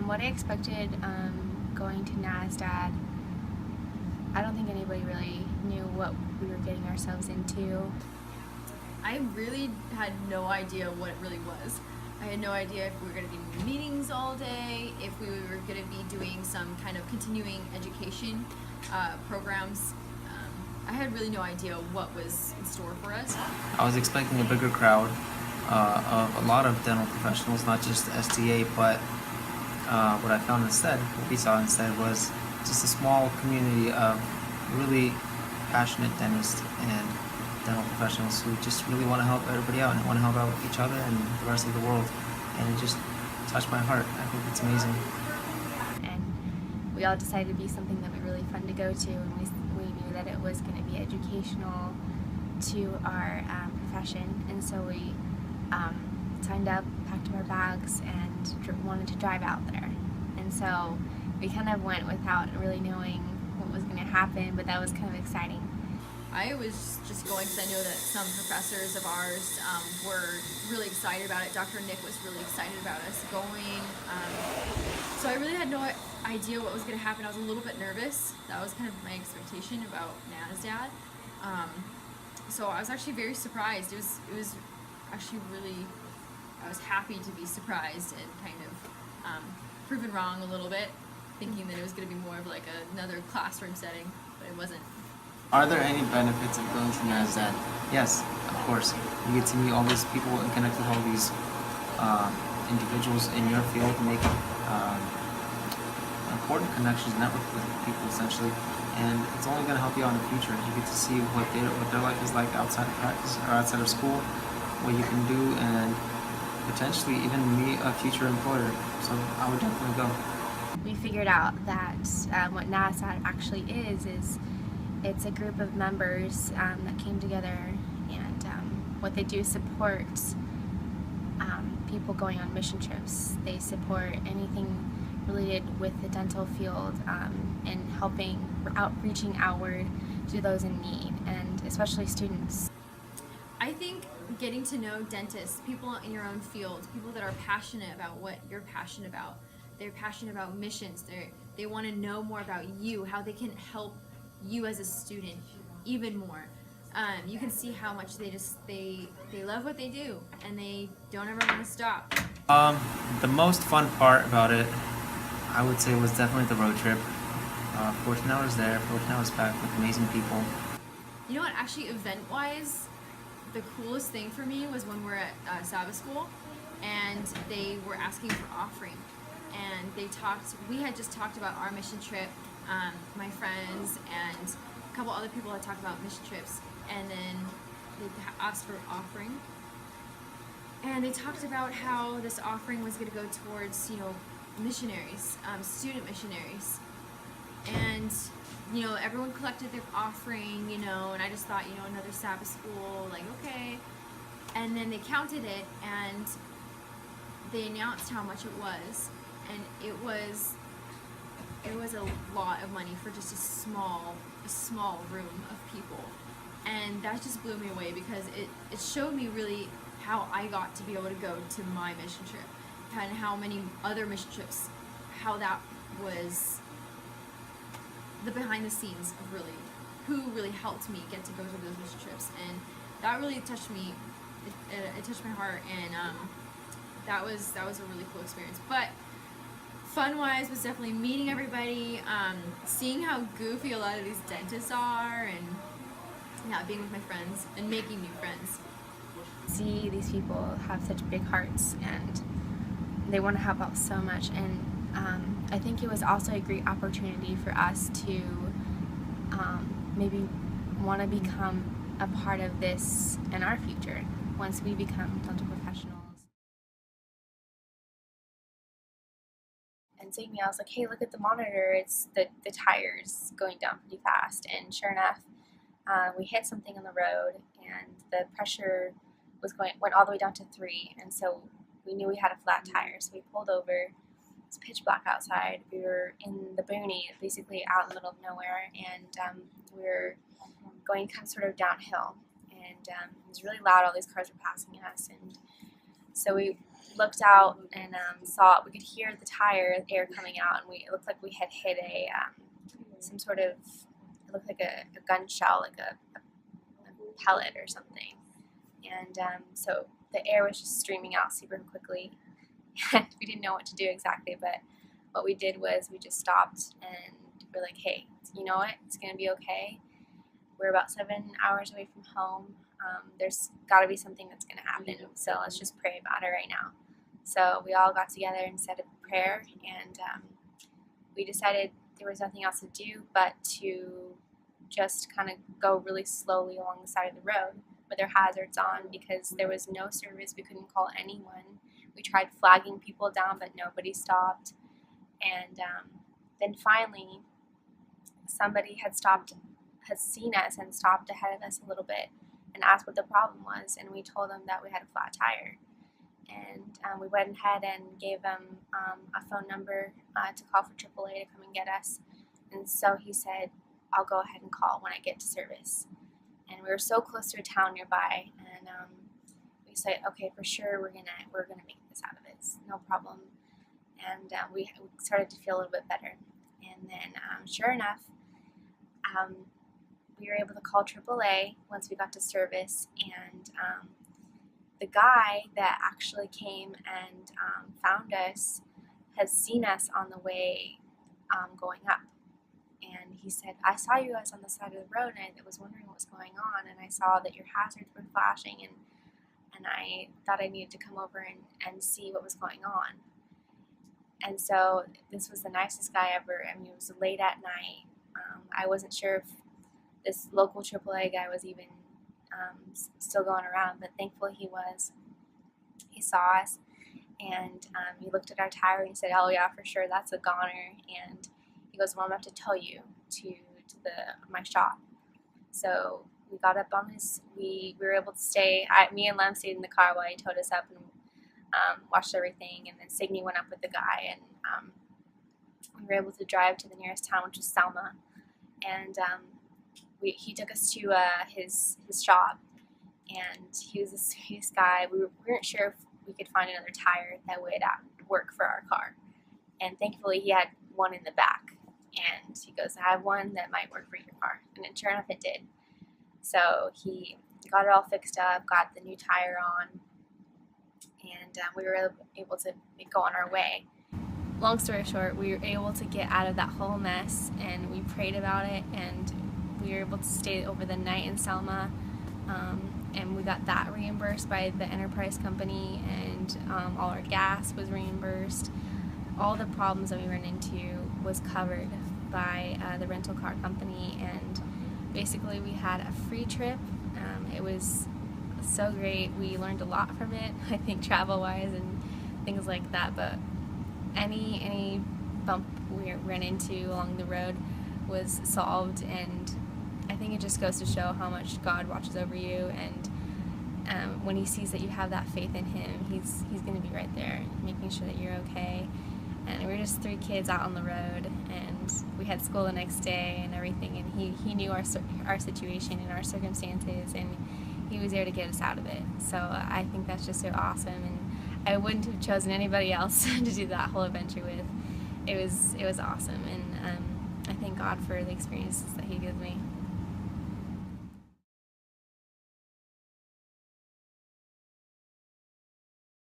What I expected going to NASDAD, I don't think anybody really knew what we were getting ourselves into. I really had no idea what it really was. I had no idea if we were going to be in meetings all day, if we were going to be doing some kind of continuing education programs. I had really no idea what was in store for us. I was expecting a bigger crowd of a lot of dental professionals, not just the STA, but what I found instead, what we saw instead, was just a small community of really passionate dentists and dental professionals who just really want to help everybody out and want to help out each other and the rest of the world. And it just touched my heart. I think it's amazing. And we all decided to be something that would be really fun to go to, and we knew that it was going to be educational to our profession, and so we signed up, packed up our bags, and wanted to drive out there. And so we kind of went without really knowing what was going to happen, but that was kind of exciting. I was just going because I know that some professors of ours were really excited about it. Dr. Nick was really excited about us going. So I really had no idea what was going to happen. I was a little bit nervous. That was kind of my expectation about NASDAD. So I was actually very surprised. It was actually really, I was happy to be surprised and kind of proven wrong a little bit, thinking that it was going to be more of like another classroom setting, but it wasn't. Are there any benefits of going to NASDAD? Yes, of course. You get to meet all these people and connect with all these individuals in your field, make important connections, network with people essentially, and it's only going to help you out in the future. You get to see what their life is like outside of practice or outside of school, what you can do, and potentially even meet a future employer. So I would definitely go. We figured out that what NASDAD actually is it's a group of members that came together, and what they do is support people going on mission trips. They support anything related with the dental field and reaching outward to those in need, and especially students. I think getting to know dentists, people in your own field, people that are passionate about what you're passionate about. They're passionate about missions. They want to know more about you, how they can help you as a student even more. You can see how much they love what they do, and they don't ever want to stop. The most fun part about it, I would say, was definitely the road trip. 14 hours there, 14 hours back with amazing people. You know what, actually event-wise, the coolest thing for me was when we're at Sabbath school, and they were asking for offering. And we had just talked about our mission trip, my friends and a couple other people had talked about mission trips, and then they asked for offering. And they talked about how this offering was going to go towards, missionaries, student missionaries. And, everyone collected their offering, and I just thought, another Sabbath school, like, okay. And then they counted it, and they announced how much it was. And it was a lot of money for just a small room of people. And that just blew me away, because it showed me really how I got to be able to go to my mission trip, and how many other mission trips, how that was the behind the scenes of really who really helped me get to go to those mission trips. And that really touched me. It touched my heart, and that was a really cool experience. But fun-wise was definitely meeting everybody, seeing how goofy a lot of these dentists are, and being with my friends and making new friends. See these people have such big hearts, and they want to help out so much, and I think it was also a great opportunity for us to maybe want to become a part of this in our future once we become dental professionals. And seeing me, I was like, hey, look at the monitor, it's the tires going down pretty fast. And sure enough, we hit something on the road, and the pressure went all the way down to 3, and so we knew we had a flat tire. So we pulled over. It's pitch black outside. We were in the boonies, basically out in the middle of nowhere, and we were going kind of sort of downhill, and it was really loud. All these cars were passing us, and So we looked out and saw, we could hear the tire air coming out, and it looked like we had hit some sort of, it looked like a gun shell, like a pellet or something. And so the air was just streaming out super quickly. And we didn't know what to do exactly, but what we did was we just stopped and we're like, hey, you know what? It's going to be okay. We're about 7 hours away from home. There's got to be something that's going to happen, so let's just pray about it right now. So we all got together and said a prayer, and we decided there was nothing else to do but to just kind of go really slowly along the side of the road with our hazards on, because there was no service. We couldn't call anyone. We tried flagging people down, but nobody stopped. And then finally, somebody had seen us and stopped ahead of us a little bit and asked what the problem was, and we told them that we had a flat tire. And we went ahead and gave them a phone number to call for AAA to come and get us. And so he said, I'll go ahead and call when I get to service. And we were so close to a town nearby, and we said, okay, for sure we're gonna make this out of it, no problem. And we started to feel a little bit better. And then sure enough, we were able to call AAA once we got to service, and the guy that actually came and found us has seen us on the way going up. And he said, I saw you guys on the side of the road, and I was wondering what was going on, and I saw that your hazards were flashing, and I thought I needed to come over and see what was going on. And so this was the nicest guy ever. I mean, it was late at night. I wasn't sure if this local AAA guy was even still going around, but thankfully he was. He saw us, and he looked at our tire and he said, oh yeah, for sure, that's a goner. And he goes, well, I'm going to tow you to my shop. So we got up on we were able to stay, me and Lem stayed in the car while he towed us up and watched everything, and then Signy went up with the guy, and we were able to drive to the nearest town, which was Selma. And he took us to his shop, and he was the sweetest guy. We weren't sure if we could find another tire that would work for our car, and thankfully he had one in the back, and he goes, I have one that might work for your car, and sure enough it did. So he got it all fixed up, got the new tire on, and we were able to go on our way. Long story short, we were able to get out of that whole mess, and we prayed about it, and we were able to stay over the night in Selma, and we got that reimbursed by the enterprise company, and all our gas was reimbursed. All the problems that we ran into was covered by the rental car company, and basically we had a free trip. It was so great. We learned a lot from it, I think, travel-wise and things like that, but any bump we ran into along the road was solved, and I think it just goes to show how much God watches over you, and when he sees that you have that faith in him, he's going to be right there making sure that you're okay. And we were just 3 kids out on the road, and we had school the next day and everything, and he knew our situation and our circumstances, and he was there to get us out of it. So I think that's just so awesome, and I wouldn't have chosen anybody else to do that whole adventure with. It was awesome, and I thank God for the experiences that he gives me.